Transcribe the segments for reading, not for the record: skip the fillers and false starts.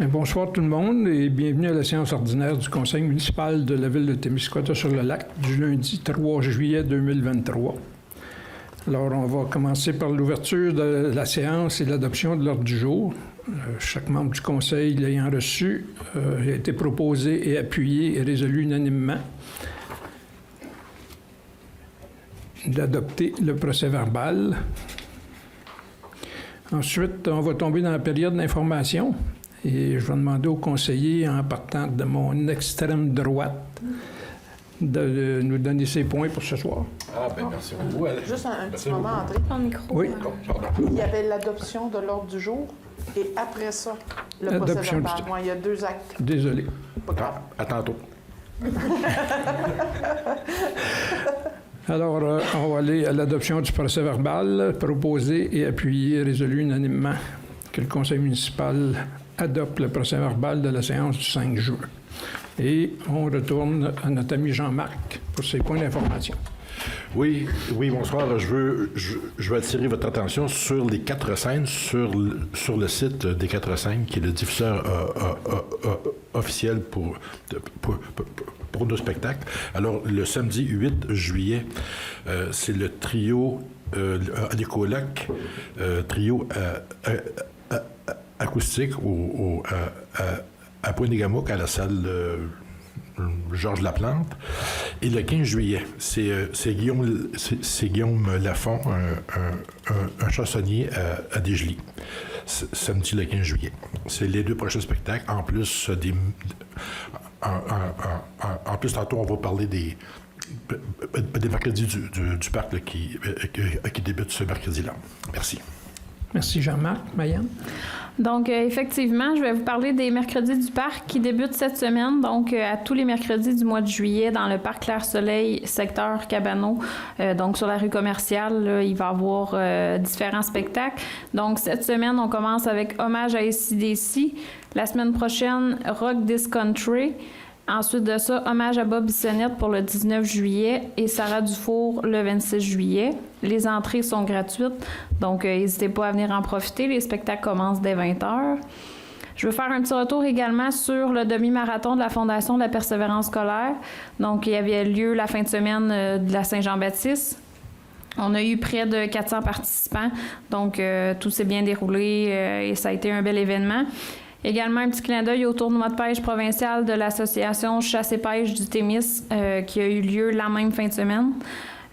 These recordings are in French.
Bonsoir tout le monde et bienvenue à la séance ordinaire du Conseil municipal de la ville de Témiscouata-sur-le-Lac du lundi 3 juillet 2023. Alors, on va commencer par l'ouverture de la séance et l'adoption de l'ordre du jour. Chaque membre du Conseil l'ayant reçu a été proposé et appuyé et résolu unanimement d'adopter le procès-verbal. Ensuite, on va tomber dans la période d'information. Et je vais demander aux conseillers, en partant de mon extrême droite, de nous donner ses points pour ce soir. Merci beaucoup. Juste un petit moment, André. Ton micro. Oui. Il y avait l'adoption de l'ordre du jour et après ça, le procès-verbal. Il y a 2 actes. Désolé. Pas grave. À tantôt. Alors, on va aller à l'adoption du procès-verbal, proposé et appuyé, résolu unanimement, que le conseil municipal adopte le procès-verbal de la séance du 5 juin. Et on retourne à notre ami Jean-Marc pour ses points d'information. Oui, bonsoir. Je veux attirer votre attention sur les 4 scènes sur le site des 4 scènes, qui est le diffuseur officiel pour nos spectacles. Alors, le samedi 8 juillet, c'est le trio Anicolac, trio acoustique à Pointe-des-Gamouk, à la salle Georges Laplante. Et le 15 juillet, c'est Guillaume Lafont, un chansonnier à Desjely. Samedi le 15 juillet. C'est les 2 prochains spectacles. En plus, tantôt, on va parler des mercredis du parc là, qui débutent ce mercredi-là. Merci. Merci Jean-Marc. Mayanne? Donc, effectivement, je vais vous parler des mercredis du parc qui débutent cette semaine. Donc, à tous les mercredis du mois de juillet, dans le parc Clair-Soleil, secteur Cabano, donc sur la rue commerciale, là, il va y avoir différents spectacles. Donc, cette semaine, on commence avec Hommage à AC/DC. La semaine prochaine, Rock This Country. Ensuite de ça, Hommage à Bob Bissonnette pour le 19 juillet et Sarah Dufour le 26 juillet. Les entrées sont gratuites, donc n'hésitez pas à venir en profiter. Les spectacles commencent dès 20h. Je veux faire un petit retour également sur le demi-marathon de la Fondation de la Persévérance scolaire. Donc, il y avait lieu la fin de semaine de la Saint-Jean-Baptiste. On a eu près de 400 participants, donc tout s'est bien déroulé et ça a été un bel événement. Également, un petit clin d'œil au tournoi de pêche provincial de l'association Chasse et pêche du Témis qui a eu lieu la même fin de semaine.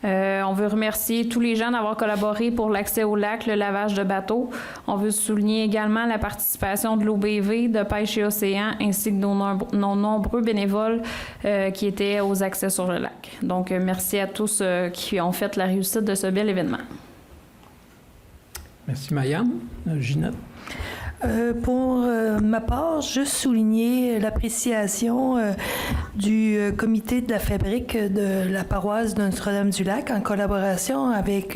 On veut remercier tous les gens d'avoir collaboré pour l'accès au lac, le lavage de bateaux. On veut souligner également la participation de l'OBV, de Pêche et Océan, ainsi que nos nombreux bénévoles qui étaient aux accès sur le lac. Donc, merci à tous qui ont fait la réussite de ce bel événement. Merci Mayanne. Ginette? Pour ma part, juste souligner l'appréciation du comité de la fabrique de la paroisse de Notre-Dame-du-Lac en collaboration avec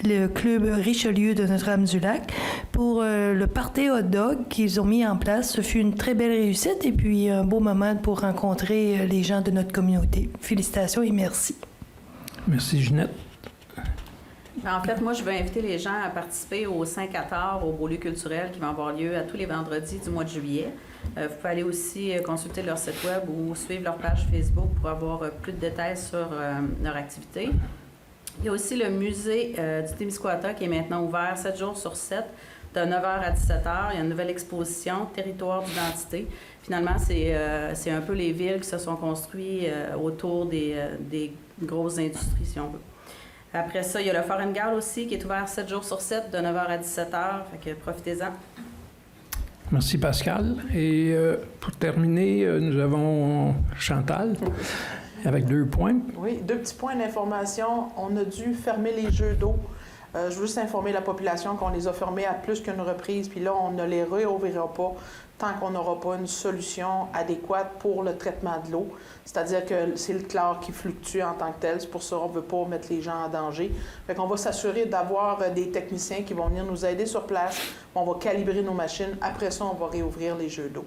le club Richelieu de Notre-Dame-du-Lac pour le party hot dog qu'ils ont mis en place. Ce fut une très belle réussite et puis un beau moment pour rencontrer les gens de notre communauté. Félicitations et merci. Merci Ginette. En fait, moi, je veux inviter les gens à participer au 5-14 au Beau-Lieu culturel qui va avoir lieu à tous les vendredis du mois de juillet. Vous pouvez aller aussi consulter leur site web ou suivre leur page Facebook pour avoir plus de détails sur leur activité. Il y a aussi le musée du Témiscouata qui est maintenant ouvert 7 jours sur 7, de 9h à 17h. Il y a une nouvelle exposition, Territoire d'identité. Finalement, c'est un peu les villes qui se sont construites autour des grosses industries, si on veut. Après ça, il y a le Fort & Gare aussi, qui est ouvert 7 jours sur 7, de 9h à 17h. Fait que profitez-en. Merci Pascal. Et pour terminer, nous avons Chantal avec 2 points. Oui, 2 petits points d'information. On a dû fermer les jeux d'eau. Je veux juste informer la population qu'on les a fermés à plus qu'une reprise, puis là, on ne les réouvrira pas tant qu'on n'aura pas une solution adéquate pour le traitement de l'eau. C'est-à-dire que c'est le chlore qui fluctue en tant que tel. C'est pour ça qu'on ne veut pas mettre les gens en danger. Fait qu'on va s'assurer d'avoir des techniciens qui vont venir nous aider sur place. On va calibrer nos machines. Après ça, on va réouvrir les jeux d'eau.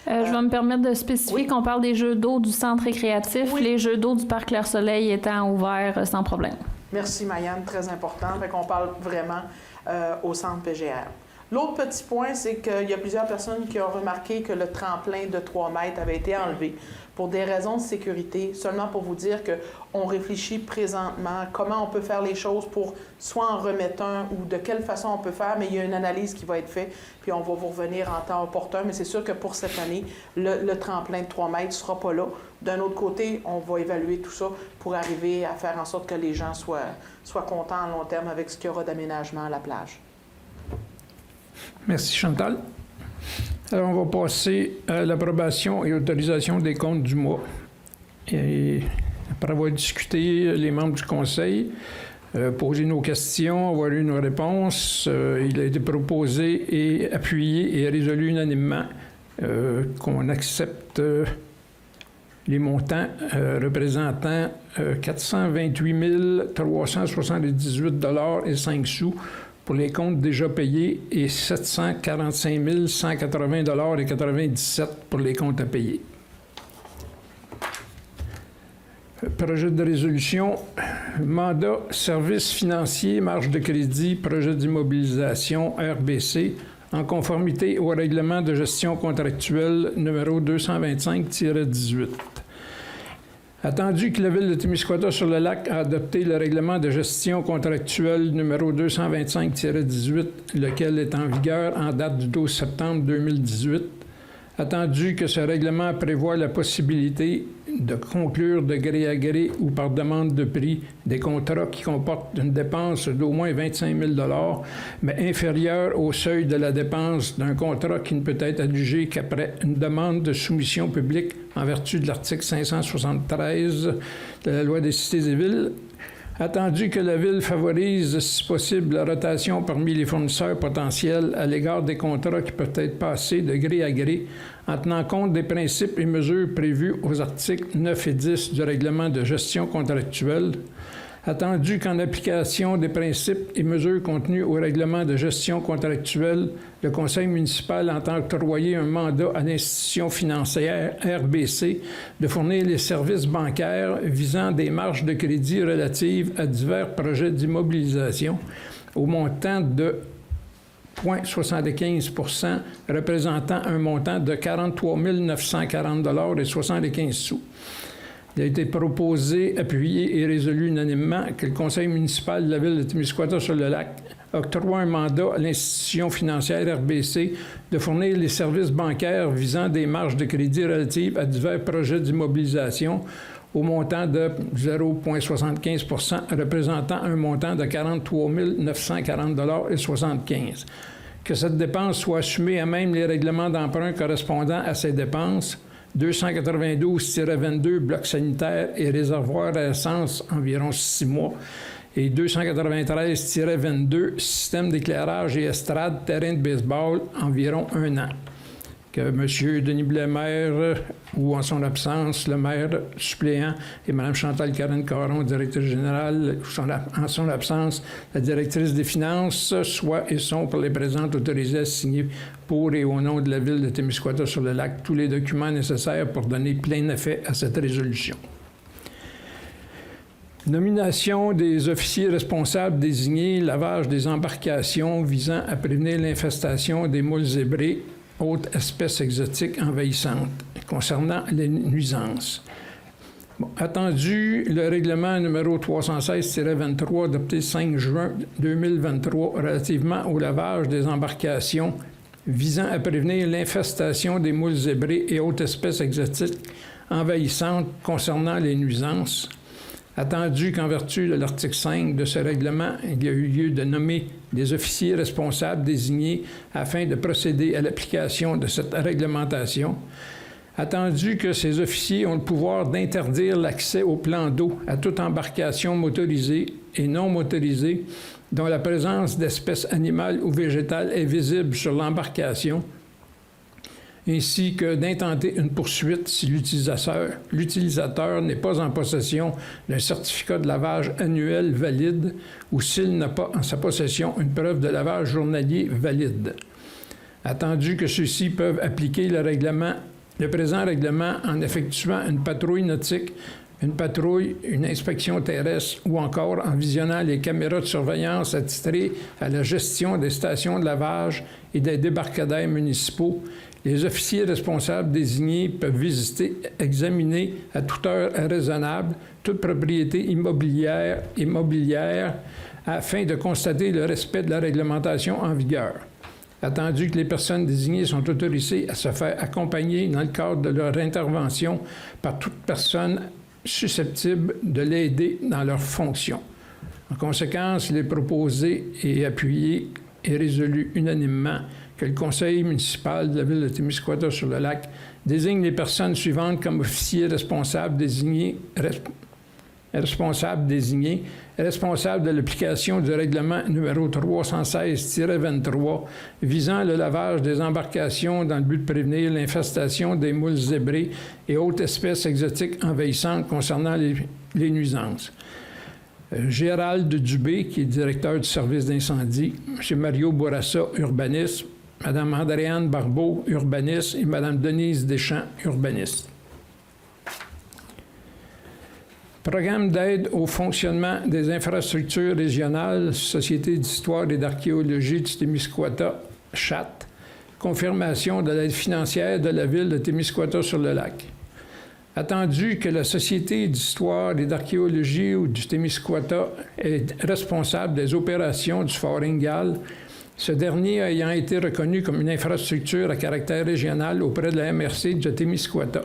Je vais me permettre de spécifier qu'on parle des jeux d'eau du centre récréatif, les jeux d'eau du parc Clair-Soleil étant ouverts sans problème. Merci Mayanne, très important. Fait qu'on parle vraiment au centre PGR. L'autre petit point, c'est qu'il y a plusieurs personnes qui ont remarqué que le tremplin de 3 mètres avait été enlevé pour des raisons de sécurité, seulement pour vous dire qu'on réfléchit présentement comment on peut faire les choses pour soit en remettre un ou de quelle façon on peut faire, mais il y a une analyse qui va être faite, puis on va vous revenir en temps opportun, mais c'est sûr que pour cette année, le tremplin de 3 mètres ne sera pas là. D'un autre côté, on va évaluer tout ça pour arriver à faire en sorte que les gens soient contents à long terme avec ce qu'il y aura d'aménagement à la plage. Merci, Chantal. Alors, on va passer à l'approbation et autorisation des comptes du mois. Et après avoir discuté, les membres du Conseil, posé nos questions, avoir eu nos réponses, il a été proposé et appuyé et résolu unanimement qu'on accepte les montants représentant 428 378,05 $ pour les comptes déjà payés et 745 180,97 $ pour les comptes à payer. Projet de résolution, mandat, services financiers, marge de crédit, projet d'immobilisation, RBC, en conformité au règlement de gestion contractuelle numéro 225-18. Attendu que la Ville de Témiscouata-sur-le-Lac a adopté le règlement de gestion contractuelle numéro 225-18, lequel est en vigueur en date du 12 septembre 2018, attendu que ce règlement prévoit la possibilité de conclure de gré à gré ou par demande de prix des contrats qui comportent une dépense d'au moins 25 000 $, mais inférieure au seuil de la dépense d'un contrat qui ne peut être adjugé qu'après une demande de soumission publique en vertu de l'article 573 de la Loi des cités et villes. Attendu que la Ville favorise, si possible, la rotation parmi les fournisseurs potentiels à l'égard des contrats qui peuvent être passés de gré à gré, en tenant compte des principes et mesures prévus aux articles 9 et 10 du règlement de gestion contractuelle. Attendu qu'en application des principes et mesures contenus au règlement de gestion contractuelle, le Conseil municipal entend octroyer un mandat à l'institution financière RBC de fournir les services bancaires visant des marges de crédit relatives à divers projets d'immobilisation au montant de 0,75 %, représentant un montant de 43 940,75 $. Il a été proposé, appuyé et résolu unanimement que le Conseil municipal de la Ville de Témiscouata-sur-le-Lac octroie un mandat à l'institution financière RBC de fournir les services bancaires visant des marges de crédit relatives à divers projets d'immobilisation au montant de 0,75 % représentant un montant de 43 940,75 $. Que cette dépense soit assumée à même les règlements d'emprunt correspondant à ces dépenses, 292-22 blocs sanitaires et réservoirs à essence environ 6 mois, et 293-22 système d'éclairage et estrade terrain de baseball environ 1 an. Que M. Denis Blais-Maire, ou en son absence, le maire suppléant, et Mme Chantal Caron, directrice générale, en son absence, la directrice des finances, soient et sont pour les présentes autorisés à signer pour et au nom de la Ville de Témiscouata-sur-le-Lac tous les documents nécessaires pour donner plein effet à cette résolution. Nomination des officiers responsables désignés, lavage des embarcations visant à prévenir l'infestation des moules zébrés, autres espèces exotiques envahissantes, concernant les nuisances. Attendu le règlement numéro 316-23 adopté 5 juin 2023 relativement au lavage des embarcations visant à prévenir l'infestation des moules zébrés et autres espèces exotiques envahissantes concernant les nuisances. Attendu qu'en vertu de l'article 5 de ce règlement, il y a eu lieu de nommer des officiers responsables désignés afin de procéder à l'application de cette réglementation. Attendu que ces officiers ont le pouvoir d'interdire l'accès au plan d'eau à toute embarcation motorisée et non motorisée dont la présence d'espèces animales ou végétales est visible sur l'embarcation, ainsi que d'intenter une poursuite si l'utilisateur n'est pas en possession d'un certificat de lavage annuel valide ou s'il n'a pas en sa possession une preuve de lavage journalier valide. Attendu que ceux-ci peuvent appliquer le présent règlement en effectuant une patrouille nautique une patrouille, une inspection terrestre ou encore en visionnant les caméras de surveillance attitrées à la gestion des stations de lavage et des débarcadères municipaux, les officiers responsables désignés peuvent visiter, examiner à toute heure raisonnable toute propriété immobilière afin de constater le respect de la réglementation en vigueur. Attendu que les personnes désignées sont autorisées à se faire accompagner dans le cadre de leur intervention par toute personne susceptible de l'aider dans leurs fonctions. En conséquence, il est proposé et appuyé et résolu unanimement que le conseil municipal de la ville de Témiscouata-sur-le-Lac désigne les personnes suivantes comme officiers responsables désignés, responsables de l'application du règlement numéro 316-23 visant le lavage des embarcations dans le but de prévenir l'infestation des moules zébrés et autres espèces exotiques envahissantes concernant les nuisances. Gérald Dubé, qui est directeur du service d'incendie, M. Mario Bourassa, urbaniste, Mme Andréane Barbeau, urbaniste, et Mme Denise Deschamps, urbaniste. Programme d'aide au fonctionnement des infrastructures régionales, Société d'histoire et d'archéologie du Témiscouata, CHAT, confirmation de l'aide financière de la ville de Témiscouata-sur-le-Lac. Attendu que la Société d'histoire et d'archéologie du Témiscouata est responsable des opérations du Fort Ingalls, ce dernier ayant été reconnu comme une infrastructure à caractère régional auprès de la MRC de Témiscouata.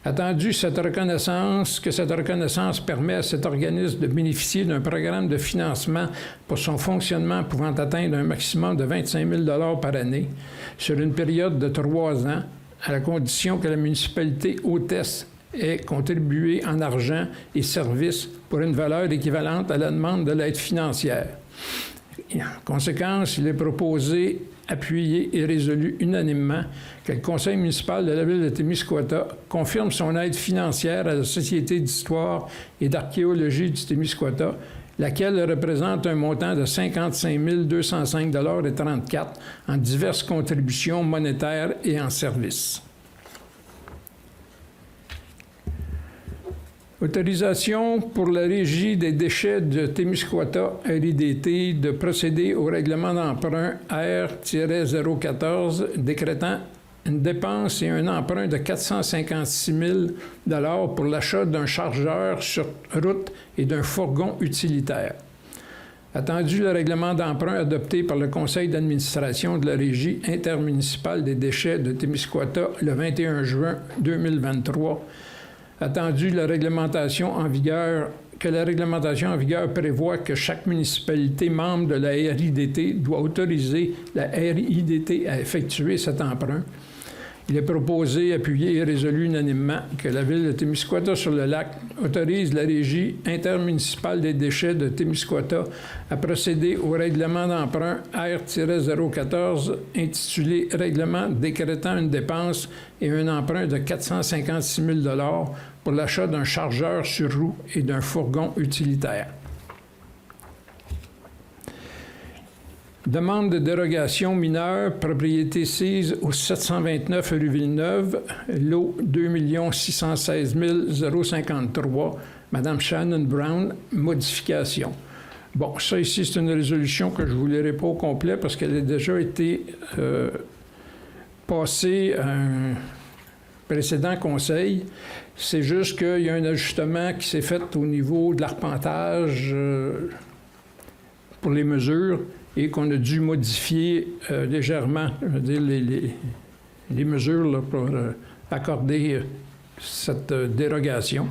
Attendu que cette reconnaissance permet à cet organisme de bénéficier d'un programme de financement pour son fonctionnement pouvant atteindre un maximum de 25 000 par année sur une période de 3 ans, à la condition que la municipalité hôtesse ait contribué en argent et services pour une valeur équivalente à la demande de l'aide financière. En conséquence, il est proposé, appuyé et résolu unanimement que le conseil municipal de la ville de Témiscouata confirme son aide financière à la Société d'histoire et d'archéologie du Témiscouata, laquelle représente un montant de 55 205,34 $ en diverses contributions monétaires et en services. Autorisation pour la Régie des déchets de Témiscouata, RIDT, de procéder au règlement d'emprunt R-014 décrétant une dépense et un emprunt de 456 000 $ pour l'achat d'un chargeur sur route et d'un fourgon utilitaire. Attendu le règlement d'emprunt adopté par le conseil d'administration de la Régie intermunicipale des déchets de Témiscouata le 21 juin 2023, attendu la réglementation en vigueur, que la réglementation en vigueur prévoit que chaque municipalité membre de la RIDT doit autoriser la RIDT à effectuer cet emprunt. Il est proposé, appuyé et résolu unanimement que la ville de Témiscouata-sur-le-Lac autorise la Régie intermunicipale des déchets de Témiscouata à procéder au règlement d'emprunt R-014 intitulé « Règlement décrétant une dépense et un emprunt de 456 000 $ pour l'achat d'un chargeur sur roue et d'un fourgon utilitaire. » Demande de dérogation mineure, propriété sise au 729 rue Villeneuve, lot 2 616 053, Mme Shannon Brown, modification. Bon, ça ici, c'est une résolution que je ne vous lirai pas au complet parce qu'elle a déjà été passée à un précédent conseil. C'est juste qu'il y a un ajustement qui s'est fait au niveau de l'arpentage pour les mesures et qu'on a dû modifier légèrement les mesures là, pour accorder cette dérogation.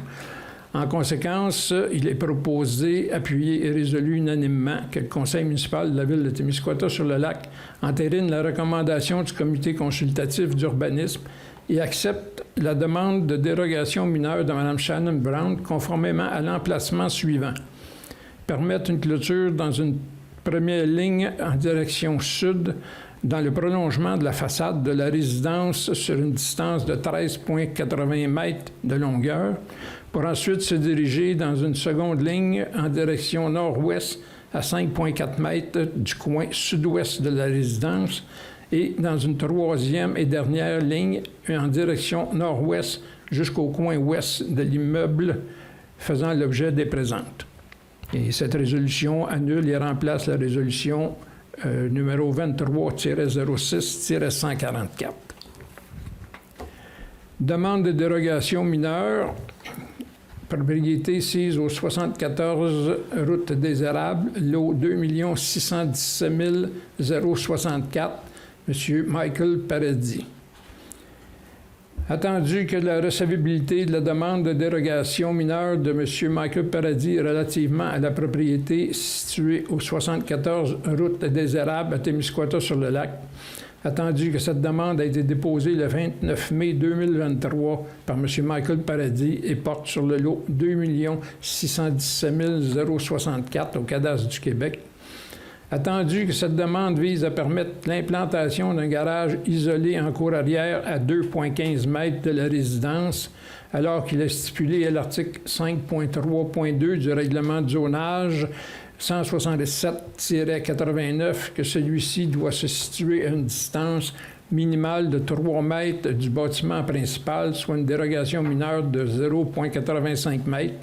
En conséquence, il est proposé, appuyé et résolu unanimement que le conseil municipal de la ville de Témiscouata-sur-le-Lac entérine la recommandation du comité consultatif d'urbanisme et accepte la demande de dérogation mineure de Mme Shannon Brown conformément à l'emplacement suivant. Permettre une clôture dans une première ligne en direction sud dans le prolongement de la façade de la résidence sur une distance de 13,80 mètres de longueur, pour ensuite se diriger dans une seconde ligne en direction nord-ouest à 5,4 mètres du coin sud-ouest de la résidence et dans une troisième et dernière ligne en direction nord-ouest jusqu'au coin ouest de l'immeuble faisant l'objet des présentes. Et cette résolution annule et remplace la résolution numéro 23-06-144. Demande de dérogation mineure, propriété sise au 74 route des Érables, lot 2 617 064, M. Michael Paradis. Attendu que la recevabilité de la demande de dérogation mineure de M. Michael Paradis relativement à la propriété située au 74 route des Érables à Témiscouata-sur-le-Lac, attendu que cette demande a été déposée le 29 mai 2023 par M. Michael Paradis et porte sur le lot 2 617 064 au cadastre du Québec, attendu que cette demande vise à permettre l'implantation d'un garage isolé en cour arrière à 2,15 mètres de la résidence, alors qu'il est stipulé à l'article 5.3.2 du règlement de zonage 167-89 que celui-ci doit se situer à une distance minimale de 3 mètres du bâtiment principal, soit une dérogation mineure de 0,85 mètres.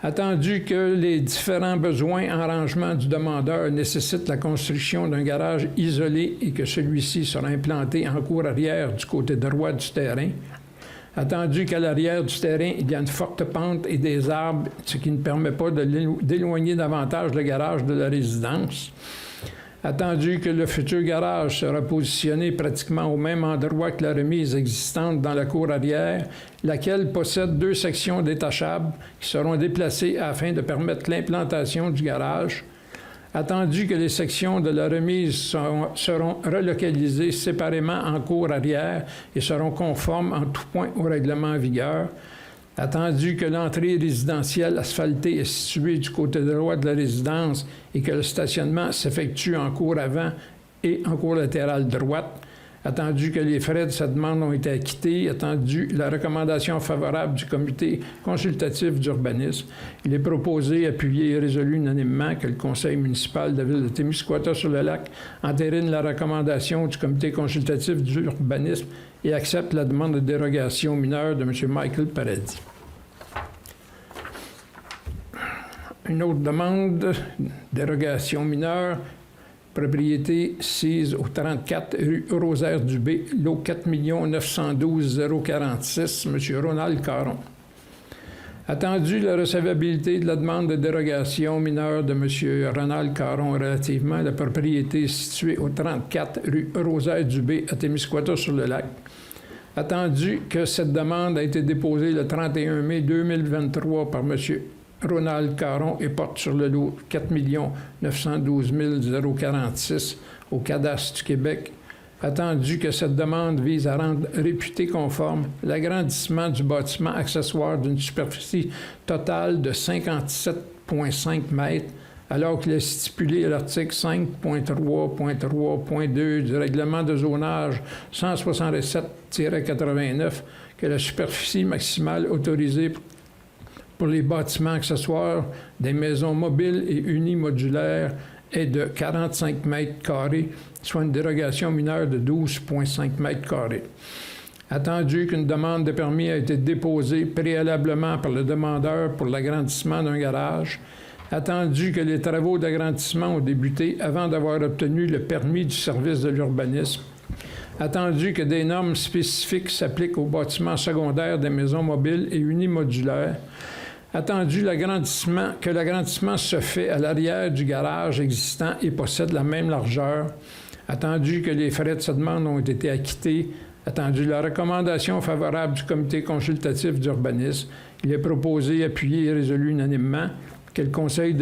Attendu que les différents besoins en rangement du demandeur nécessitent la construction d'un garage isolé et que celui-ci sera implanté en cour arrière du côté droit du terrain, attendu qu'à l'arrière du terrain, il y a une forte pente et des arbres, ce qui ne permet pas d'éloigner davantage le garage de la résidence, attendu que le futur garage sera positionné pratiquement au même endroit que la remise existante dans la cour arrière, laquelle possède 2 sections détachables qui seront déplacées afin de permettre l'implantation du garage, attendu que les sections de la remise seront relocalisées séparément en cour arrière et seront conformes en tout point au règlement en vigueur, attendu que l'entrée résidentielle asphaltée est située du côté droit de la résidence et que le stationnement s'effectue en cour avant et en cour latérale droite, attendu que les frais de cette demande ont été acquittés, attendu la recommandation favorable du comité consultatif d'urbanisme, il est proposé, appuyé et résolu unanimement que le conseil municipal de la ville de Témiscouata-sur-le-Lac entérine la recommandation du comité consultatif d'urbanisme et accepte la demande de dérogation mineure de M. Michael Paradis. Une autre demande, dérogation mineure, propriété sise au 34 rue Rosaire-Dubé, lot 4 912 046, M. Ronald Caron. Attendu la recevabilité de la demande de dérogation mineure de M. Ronald Caron relativement à la propriété située au 34 rue Rosaire-Dubé à Témiscouata-sur-le-Lac, attendu que cette demande a été déposée le 31 mai 2023 par M. Ronald Caron et porte sur le lot 4 912 046 au cadastre du Québec, attendu que cette demande vise à rendre réputé conforme l'agrandissement du bâtiment accessoire d'une superficie totale de 57,5 mètres, alors qu'il est stipulé à l'article 5.3.3.2 du règlement de zonage 167-89 que la superficie maximale autorisée pour les bâtiments accessoires des maisons mobiles et unimodulaires est de 45 mètres carrés, soit une dérogation mineure de 12,5 mètres carrés. Attendu qu'une demande de permis a été déposée préalablement par le demandeur pour l'agrandissement d'un garage, attendu que les travaux d'agrandissement ont débuté avant d'avoir obtenu le permis du service de l'urbanisme, attendu que des normes spécifiques s'appliquent aux bâtiments secondaires des maisons mobiles et unimodulaires, attendu que l'agrandissement se fait à l'arrière du garage existant et possède la même largeur, attendu que les frais de cette demande ont été acquittés, attendu la recommandation favorable du comité consultatif d'urbanisme, il est proposé, appuyé et résolu unanimement que le conseil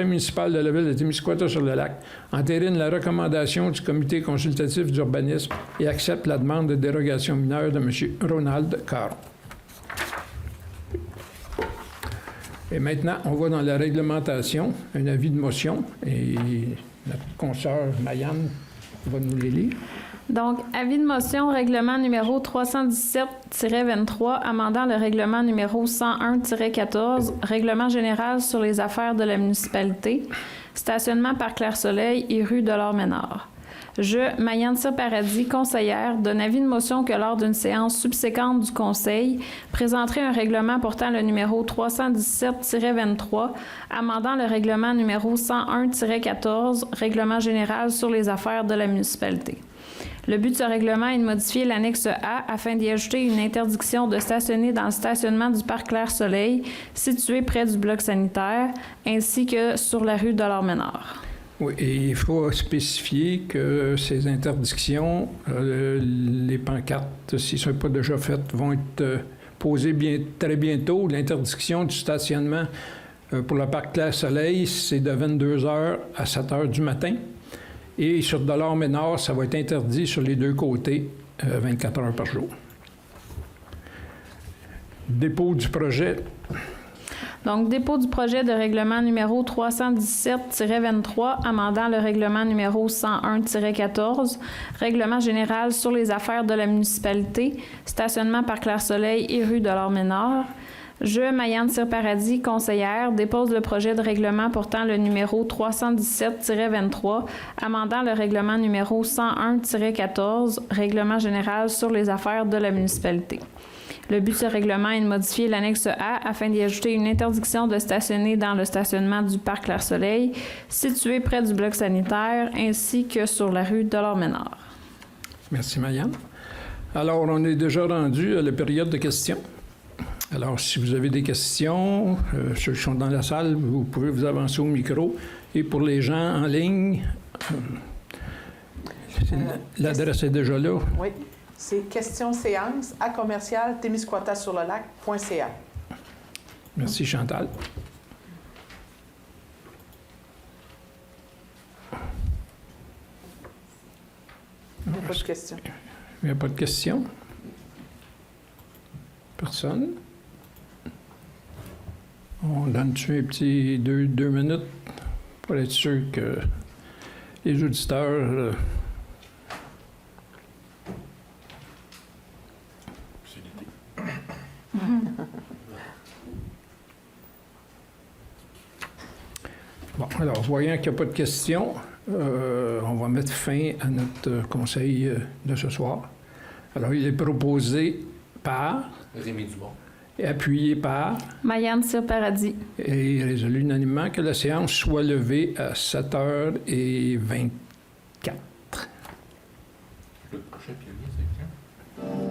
municipal de la ville de Témiscouata-sur-le-Lac entérine la recommandation du comité consultatif d'urbanisme et accepte la demande de dérogation mineure de M. Ronald Caron. Et maintenant, on va dans la réglementation, un avis de motion, et notre consoeur Mayanne va nous les lire. Donc, avis de motion, règlement numéro 317-23, amendant le règlement numéro 101-14, règlement général sur les affaires de la municipalité, stationnement par Clair-Soleil et rue de l'Or-Ménard. Je, Mayane Cyr-Paradis, conseillère, donne avis de motion que lors d'une séance subséquente du Conseil, présenterai un règlement portant le numéro 317-23, amendant le règlement numéro 101-14, règlement général sur les affaires de la municipalité. Le but de ce règlement est de modifier l'annexe A afin d'y ajouter une interdiction de stationner dans le stationnement du parc Clair-Soleil, situé près du bloc sanitaire, ainsi que sur la rue Delors-Ménard. Oui, et il faut spécifier que ces interdictions, les pancartes, si ce n'est pas déjà fait, vont être posées très bientôt. L'interdiction du stationnement pour le parc Clair-Soleil, c'est de 22h à 7h du matin. Et sur Delors-Ménard, ça va être interdit sur les deux côtés, 24 heures par jour. Dépôt du projet. Donc, dépôt du projet de règlement numéro 317-23, amendant le règlement numéro 101-14, règlement général sur les affaires de la municipalité, stationnement par Clair-Soleil et rue Delors-Ménard. Je, Mayane Cyr-Paradis, conseillère, dépose le projet de règlement portant le numéro 317-23, amendant le règlement numéro 101-14, règlement général sur les affaires de la municipalité. Le but de ce règlement est de modifier l'annexe A afin d'y ajouter une interdiction de stationner dans le stationnement du parc Clair-Soleil, situé près du bloc sanitaire, ainsi que sur la rue Delors-Ménard. Merci, Mayane. Alors, on est déjà rendu à la période de questions. Alors, si vous avez des questions, ceux qui sont dans la salle, vous pouvez vous avancer au micro. Et pour les gens en ligne, l'adresse est déjà là. Oui, c'est questionséance@témiscouata-sur-le-lac.ca. Merci, Chantal. Il n'y a pas de questions. Il n'y a pas de questions? Personne? On donne-tu un petit deux minutes pour être sûr que les auditeurs... Bon, alors, voyant qu'il n'y a pas de questions, on va mettre fin à notre conseil de ce soir. Alors, il est proposé par... Rémi Dumont. Et appuyé par... Mayane Cyr-Paradis. Et résolu unanimement que la séance soit levée à 7h24. Le prochain pionnier, c'est quand?